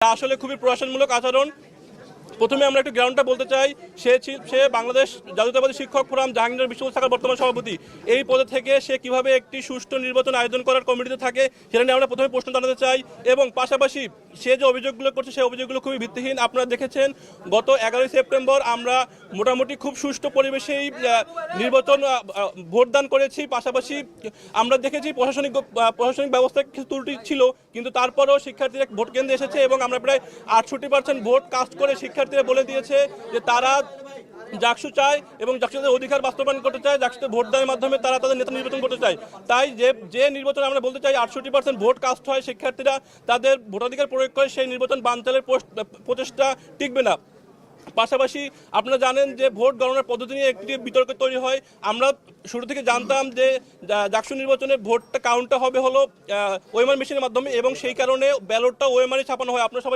আসলে খুবই প্রশাসনমূলক আচরণ। প্রথমে আমরা একটু গ্রাউন্ডটা বলতে চাই, সে বাংলাদেশ জাতীয়তাবাদী শিক্ষক ফোরাম জাহাঙ্গীরনগর বিশ্ববিদ্যালয় শাখার বর্তমান সভাপতি। এই পদে থেকে সে কিভাবে একটি সুষ্ঠু নির্বাচন আয়োজন করার কমিটিতে থাকে সেটা নিয়ে আমরা প্রথমে প্রশ্ন জানাতে চাই। এবং পাশাপাশি সে যে অভিযোগগুলো করছে সেই অভিযোগগুলো খুবই ভিত্তিহীন। আপনারা দেখেছেন গত 11ই সেপ্টেম্বর আমরা মোটামুটি খুব সুষ্ঠু পরিবেশেই নির্বাচন ভোটদান করেছি। পাশাপাশি আমরা দেখেছি প্রশাসনিক ব্যবস্থায় কিছু ত্রুটি ছিল, কিন্তু তারপরেও শিক্ষার্থীরা ভোট কেন্দ্রে এসেছে এবং আমরা প্রায় 68% ভোট কাস্ট করে শিক্ষার্থীরা বলে দিয়েছে যে তারা জাকসু চায় এবং জাকসুদের অধিকার বাস্তবায়ন করতে চায়, জাকসুতে ভোটদানের মাধ্যমে তারা তাদের নেতা নির্বাচন করতে চায়। তাই যে নির্বাচনে আমরা বলতে চাই 68% ভোট কাস্ট হয়, শিক্ষার্থীরা তাদের ভোটাধিকার প্রয়োগ করে সেই নির্বাচন বানচালের প্রচেষ্টা টিকবে না। পাশাপাশি আপনারা জানেন যে ভোট গণনার পদ্ধতি নিয়ে একটি বিতর্ক তৈরি হয়। আমরা শুরু থেকে জানতাম যে জাকসু নির্বাচনে ভোটটা কাউন্টটা হবে হলো ওএমআর মেশিনের মাধ্যমে এবং সেই কারণে ব্যালটটা ওএমআরই ছাপানো হয়। আপনারা সবাই